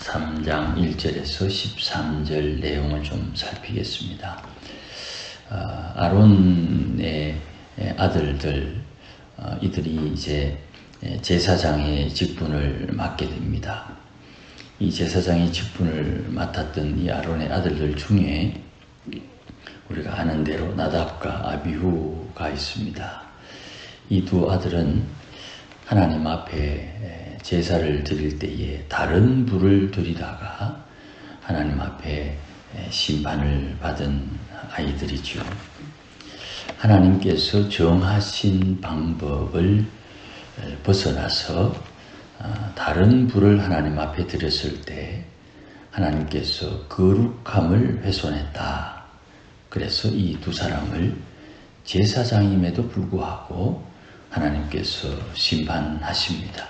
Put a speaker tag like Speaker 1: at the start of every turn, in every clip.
Speaker 1: 3장 1절에서 13절 내용을 좀 살피겠습니다. 아론의 아들들, 이들이 이제 제사장의 직분을 맡게 됩니다. 이 제사장의 직분을 맡았던 이 아론의 아들들 중에 우리가 아는 대로 나답과 아비후가 있습니다. 이 두 아들은 하나님 앞에 제사를 드릴 때에 다른 불을 드리다가 하나님 앞에 심판을 받은 아이들이죠. 하나님께서 정하신 방법을 벗어나서 다른 불을 하나님 앞에 드렸을 때 하나님께서 거룩함을 훼손했다. 그래서 이 두 사람을 제사장임에도 불구하고 하나님께서 심판하십니다.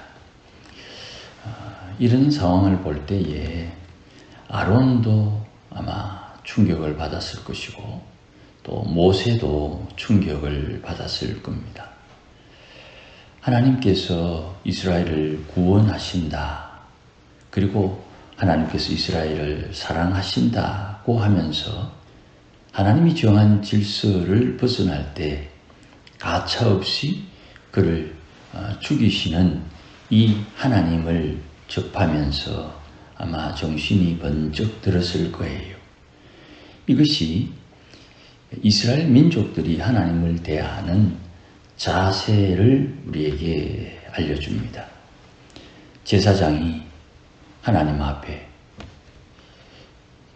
Speaker 1: 이런 상황을 볼 때에 아론도 아마 충격을 받았을 것이고 또 모세도 충격을 받았을 겁니다. 하나님께서 이스라엘을 구원하신다. 그리고 하나님께서 이스라엘을 사랑하신다고 하면서 하나님이 정한 질서를 벗어날 때 가차없이 그를 죽이시는 이 하나님을 접하면서 아마 정신이 번쩍 들었을 거예요. 이것이 이스라엘 민족들이 하나님을 대하는 자세를 우리에게 알려줍니다. 제사장이 하나님 앞에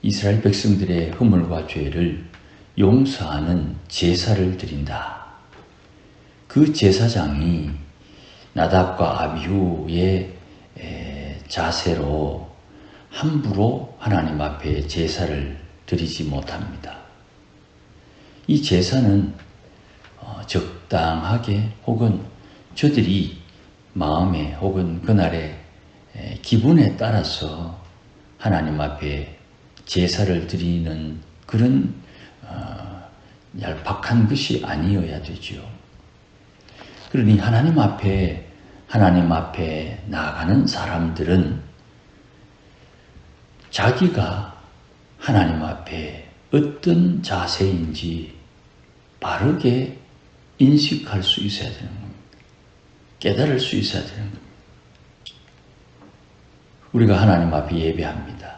Speaker 1: 이스라엘 백성들의 허물과 죄를 용서하는 제사를 드린다. 그 제사장이 나답과 아비후의 자세로 함부로 하나님 앞에 제사를 드리지 못합니다. 이 제사는 적당하게 혹은 저들이 마음에 혹은 그날의 기분에 따라서 하나님 앞에 제사를 드리는 그런 얄팍한 것이 아니어야 되죠. 그러니 하나님 앞에 나아가는 사람들은 자기가 하나님 앞에 어떤 자세인지 바르게 인식할 수 있어야 되는 겁니다. 깨달을 수 있어야 되는 겁니다. 우리가 하나님 앞에 예배합니다.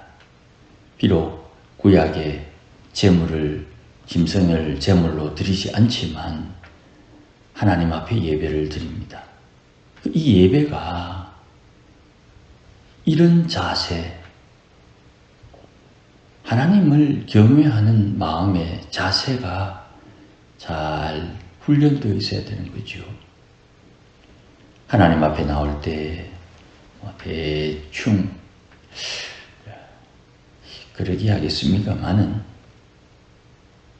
Speaker 1: 비록 구약의 제물을 짐승을 제물로 드리지 않지만 하나님 앞에 예배를 드립니다. 이 예배가 이런 자세, 하나님을 경외하는 마음의 자세가 잘 훈련되어 있어야 되는 거죠. 하나님 앞에 나올 때 대충 그러기 하겠습니까마는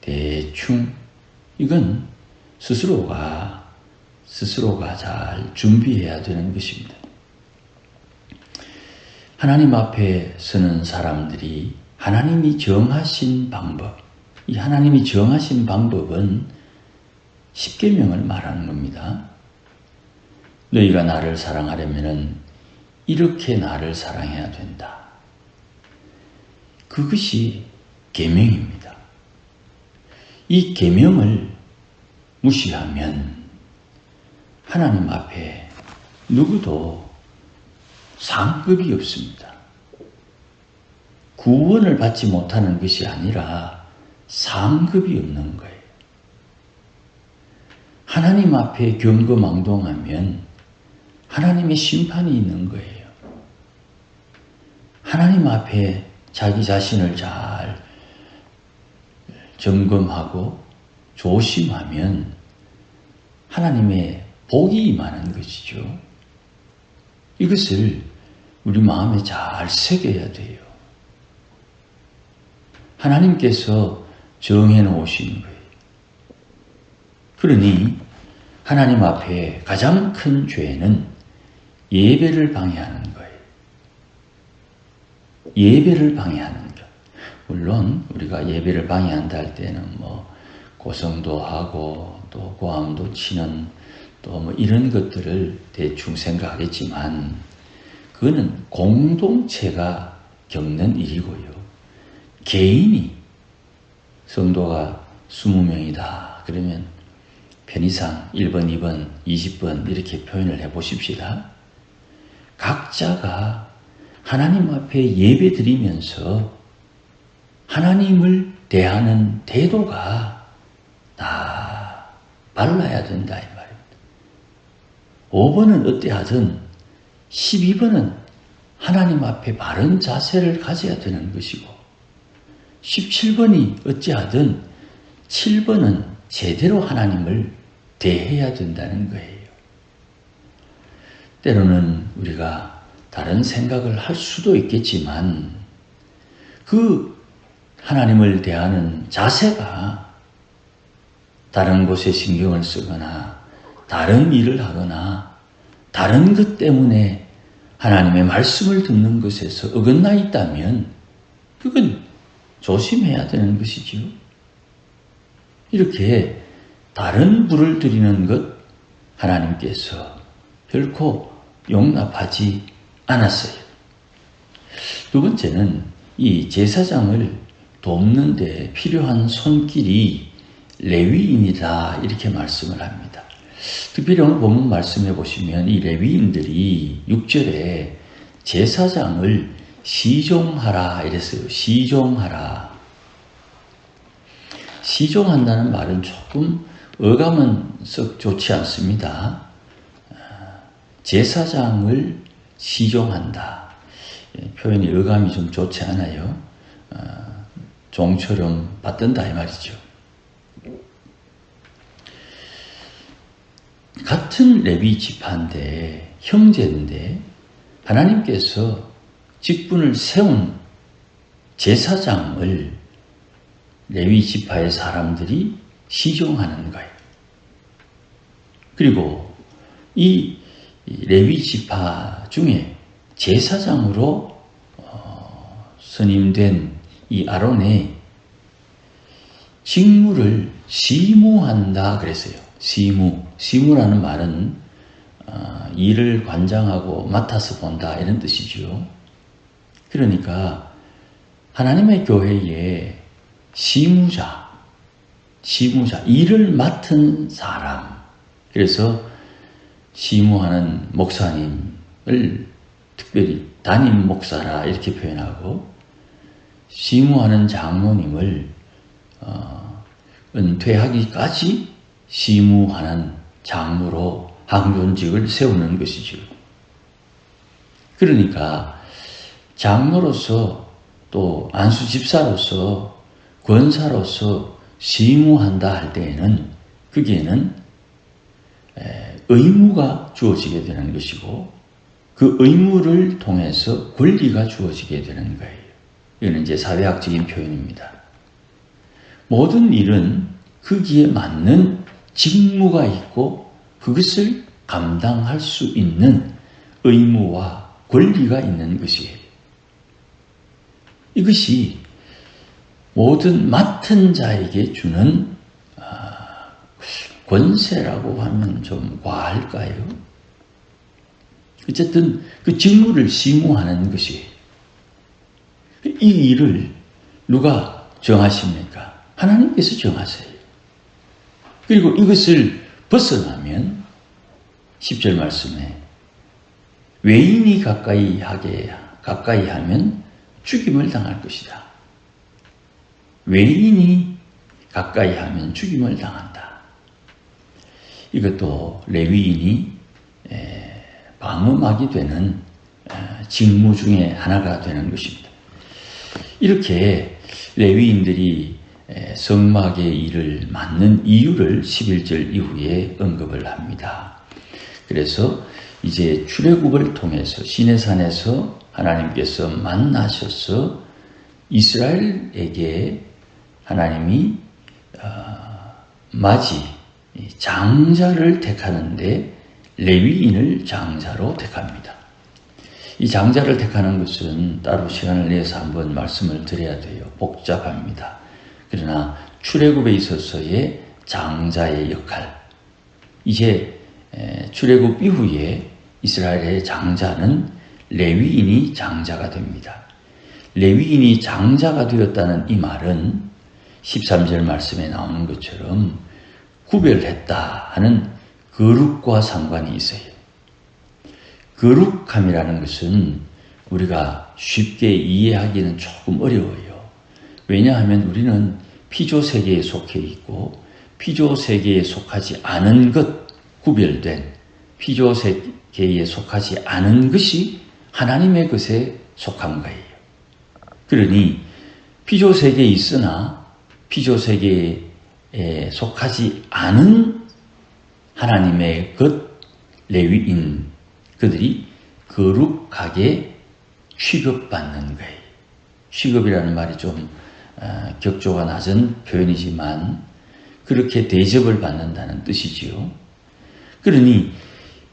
Speaker 1: 대충 이건 스스로가 잘 준비해야 되는 것입니다. 하나님 앞에 서는 사람들이 하나님이 정하신 방법, 이 하나님이 정하신 방법은 십계명을 말하는 겁니다. 너희가 나를 사랑하려면 이렇게 나를 사랑해야 된다. 그것이 계명입니다. 이 계명을 무시하면 하나님 앞에 누구도 상급이 없습니다. 구원을 받지 못하는 것이 아니라 상급이 없는 거예요. 하나님 앞에 경거망동하면 하나님의 심판이 있는 거예요. 하나님 앞에 자기 자신을 잘 점검하고 조심하면 하나님의 복이 임하는 것이죠. 이것을 우리 마음에 잘 새겨야 돼요. 하나님께서 정해 놓으신 거예요. 그러니 하나님 앞에 가장 큰 죄는 예배를 방해하는 거예요. 예배를 방해하는 것. 물론 우리가 예배를 방해한다 할 때는 고성도 하고 또 고함도 치는 또 이런 것들을 대충 생각하겠지만 그거는 공동체가 겪는 일이고요. 개인이 성도가 20명이다. 그러면 편의상 1번, 2번, 20번 이렇게 표현을 해보십시다. 각자가 하나님 앞에 예배 드리면서 하나님을 대하는 태도가 다 발라야 된다 이 말입니다. 5번은 어때하든 12번은 하나님 앞에 바른 자세를 가져야 되는 것이고 17번이 어찌하든 7번은 제대로 하나님을 대해야 된다는 거예요. 때로는 우리가 다른 생각을 할 수도 있겠지만 그 하나님을 대하는 자세가 다른 곳에 신경을 쓰거나 다른 일을 하거나 다른 것 때문에 하나님의 말씀을 듣는 것에서 어긋나 있다면 그건 조심해야 되는 것이지요. 이렇게 다른 불을 들이는 것 하나님께서 결코 용납하지 않았어요. 두 번째는 이 제사장을 돕는 데 필요한 손길이 레위인이다 이렇게 말씀을 합니다. 특별히 오늘 본문 말씀해 보시면 이 레위인들이 6절에 제사장을 시종하라 이랬어요. 시종하라. 시종한다는 말은 조금 어감은 썩 좋지 않습니다. 제사장을 시종한다. 표현이 어감이 좀 좋지 않아요. 종처럼 받든다 이 말이죠. 같은 레위 지파인데 형제인데 하나님께서 직분을 세운 제사장을 레위 지파의 사람들이 시종하는 거예요. 그리고 이 레위 지파 중에 제사장으로 선임된 이 아론의 직무를 시무한다 그랬어요. 시무라는 말은 일을 관장하고 맡아서 본다 이런 뜻이죠. 그러니까 하나님의 교회에 시무자, 일을 맡은 사람. 그래서 시무하는 목사님을 특별히 담임 목사라 이렇게 표현하고 시무하는 장로님을 은퇴하기까지 시무하는 장로로 항존직을 세우는 것이죠. 그러니까 장로로서 또 안수 집사로서 권사로서 시무한다 할 때에는 거기에는 의무가 주어지게 되는 것이고 그 의무를 통해서 권리가 주어지게 되는 거예요. 이거는 이제 사회학적인 표현입니다. 모든 일은 거기에 맞는 직무가 있고 그것을 감당할 수 있는 의무와 권리가 있는 것이에요. 이것이 모든 맡은 자에게 주는 권세라고 하면 좀 과할까요? 어쨌든 그 직무를 시무하는 것이에요. 이 일을 누가 정하십니까? 하나님께서 정하세요. 그리고 이것을 벗어나면 10절 말씀에 외인이 가까이 하면 죽임을 당할 것이다. 외인이 가까이 하면 죽임을 당한다. 이것도 레위인이 방음하게 되는 직무 중에 하나가 되는 것입니다. 이렇게 레위인들이 성막의 일을 맡는 이유를 11절 이후에 언급을 합니다. 그래서 이제 출애굽을 통해서 시내산에서 하나님께서 만나셔서 이스라엘에게 하나님이 장자를 택하는데 레위인을 장자로 택합니다. 이 장자를 택하는 것은 따로 시간을 내서 한번 말씀을 드려야 돼요. 복잡합니다. 그러나 출애굽에 있어서의 장자의 역할, 이제 출애굽 이후에 이스라엘의 장자는 레위인이 장자가 됩니다. 레위인이 장자가 되었다는 이 말은 13절 말씀에 나오는 것처럼 구별했다 하는 거룩과 상관이 있어요. 거룩함이라는 것은 우리가 쉽게 이해하기는 조금 어려워요. 왜냐하면 우리는 피조세계에 속해 있고 피조세계에 속하지 않은 것, 구별된 피조세계에 속하지 않은 것이 하나님의 것에 속한 거예요. 그러니 피조세계에 있으나 피조세계에 속하지 않은 하나님의 것, 레위인, 그들이 거룩하게 취급받는 거예요. 취급이라는 말이 좀 격조가 낮은 표현이지만 그렇게 대접을 받는다는 뜻이지요. 그러니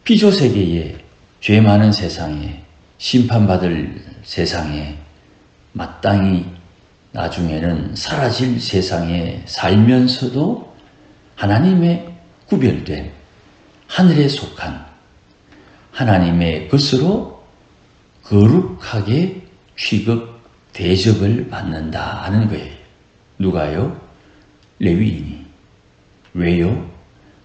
Speaker 1: 피조세계에 죄 많은 세상에 심판받을 세상에 마땅히 나중에는 사라질 세상에 살면서도 하나님의 구별된 하늘에 속한 하나님의 것으로 거룩하게 취급, 대접을 받는다 하는 거예요. 누가요? 레위인이. 왜요?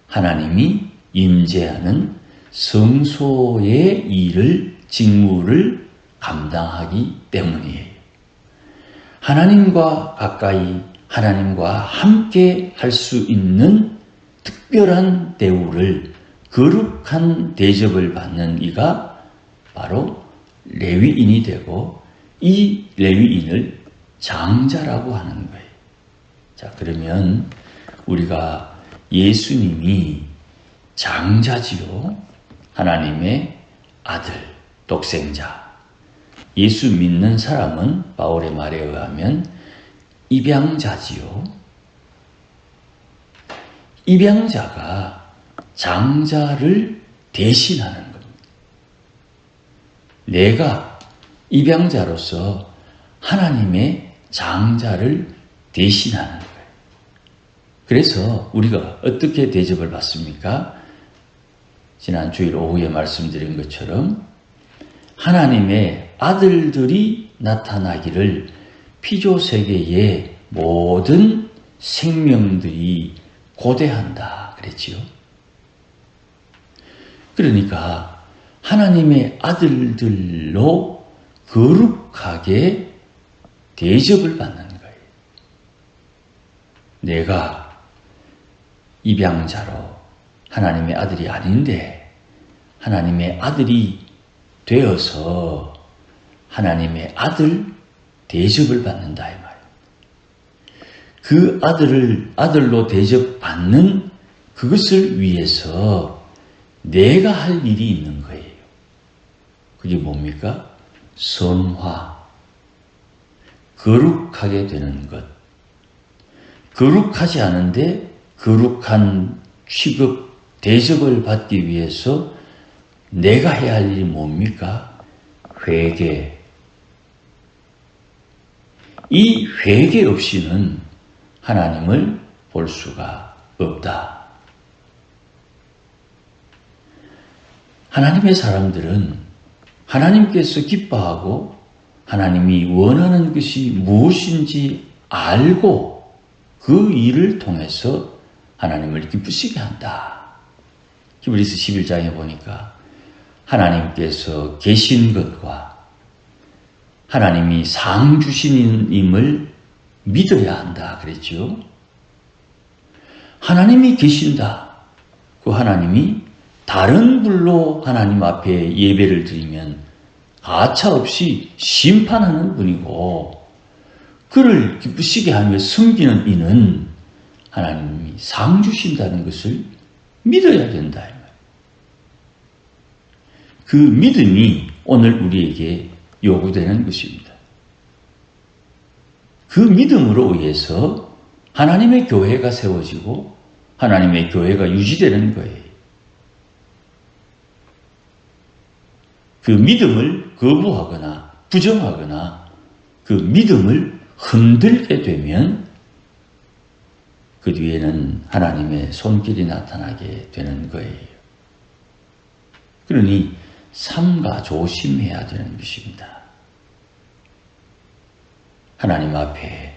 Speaker 1: 하나님이 임재하는 성소의 일을, 직무를 감당하기 때문이에요. 하나님과 가까이, 하나님과 함께 할 수 있는 특별한 대우를, 거룩한 대접을 받는 이가 바로 레위인이 되고 이 레위인을 장자라고 하는 거예요. 자, 그러면 우리가 예수님이 장자지요. 하나님의 아들, 독생자. 예수 믿는 사람은 바울의 말에 의하면 입양자지요. 입양자가 장자를 대신하는 겁니다. 내가 입양자로서 하나님의 장자를 대신하는 거예요. 그래서 우리가 어떻게 대접을 받습니까? 지난 주일 오후에 말씀드린 것처럼 하나님의 아들들이 나타나기를 피조세계의 모든 생명들이 고대한다 그랬지요. 그러니까 하나님의 아들들로 거룩하게 대접을 받는 거예요. 내가 입양자로 하나님의 아들이 아닌데 하나님의 아들이 되어서 하나님의 아들 대접을 받는다 이 말이에요. 그 아들을 아들로 대접받는 그것을 위해서 내가 할 일이 있는 거예요. 그게 뭡니까? 선화. 거룩하게 되는 것. 거룩하지 않은데 거룩한 취급, 대접을 받기 위해서 내가 해야 할 일이 뭡니까? 회개. 이 회개 없이는 하나님을 볼 수가 없다. 하나님의 사람들은 하나님께서 기뻐하고 하나님이 원하는 것이 무엇인지 알고 그 일을 통해서 하나님을 기쁘시게 한다. 히브리서 11장에 보니까 하나님께서 계신 것과 하나님이 상 주신임을 믿어야 한다 그랬죠. 하나님이 계신다. 그 하나님이 다른 불로 하나님 앞에 예배를 드리면 가차없이 심판하는 분이고 그를 기쁘시게 하며 섬기는 이는 하나님이 상 주신다는 것을 믿어야 된다. 그 믿음이 오늘 우리에게 요구되는 것입니다. 그 믿음으로 의해서 하나님의 교회가 세워지고 하나님의 교회가 유지되는 거예요. 그 믿음을 거부하거나 부정하거나 그 믿음을 흔들게 되면 그 뒤에는 하나님의 손길이 나타나게 되는 거예요. 그러니 삼가 조심해야 되는 것입니다. 하나님 앞에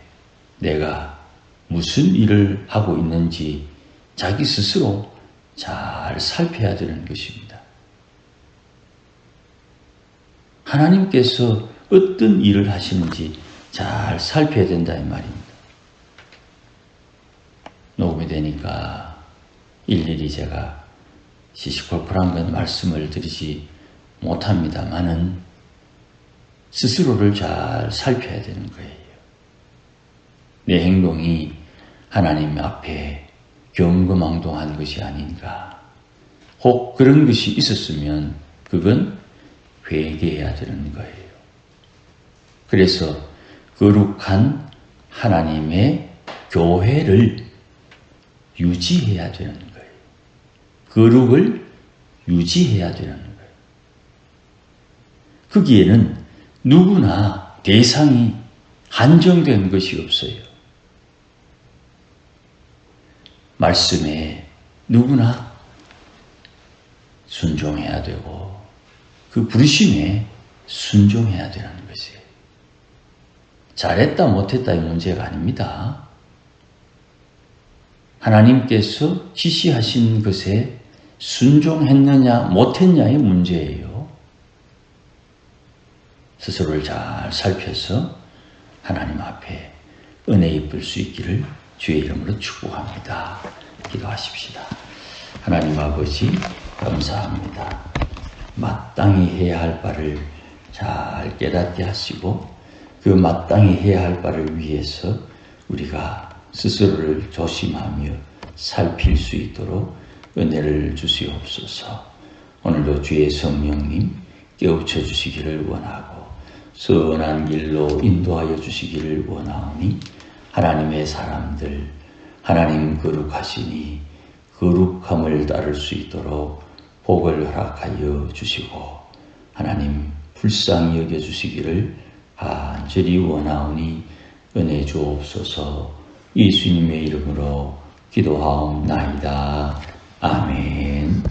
Speaker 1: 내가 무슨 일을 하고 있는지 자기 스스로 잘 살펴야 되는 것입니다. 하나님께서 어떤 일을 하시는지 잘 살펴야 된다 이 말입니다. 녹음이 되니까 일일이 제가 시시콜콜한 건 말씀을 드리지 못합니다만은 스스로를 잘 살펴야 되는 거예요. 내 행동이 하나님 앞에 경거망동한 것이 아닌가. 혹 그런 것이 있었으면 그건 회개해야 되는 거예요. 그래서 거룩한 하나님의 교회를 유지해야 되는 거예요. 거룩을 유지해야 되는 거예요. 거기에는 누구나 대상이 한정된 것이 없어요. 말씀에 누구나 순종해야 되고 그 부르심에 순종해야 되는 것이에요. 잘했다 못했다의 문제가 아닙니다. 하나님께서 지시하신 것에 순종했느냐 못했냐의 문제예요. 스스로를 잘 살펴서 하나님 앞에 은혜 입을 수 있기를 주의 이름으로 축복합니다. 기도하십시다. 하나님 아버지 감사합니다. 마땅히 해야 할 바를 잘 깨닫게 하시고 그 마땅히 해야 할 바를 위해서 우리가 스스로를 조심하며 살필 수 있도록 은혜를 주시옵소서. 오늘도 주의 성령님 깨우쳐 주시기를 원하고 선한 길로 인도하여 주시기를 원하오니 하나님의 사람들, 하나님 거룩하시니 거룩함을 따를 수 있도록 복을 허락하여 주시고 하나님 불쌍히 여겨주시기를 간절히 원하오니 은혜 주옵소서. 예수님의 이름으로 기도하옵나이다. 아멘.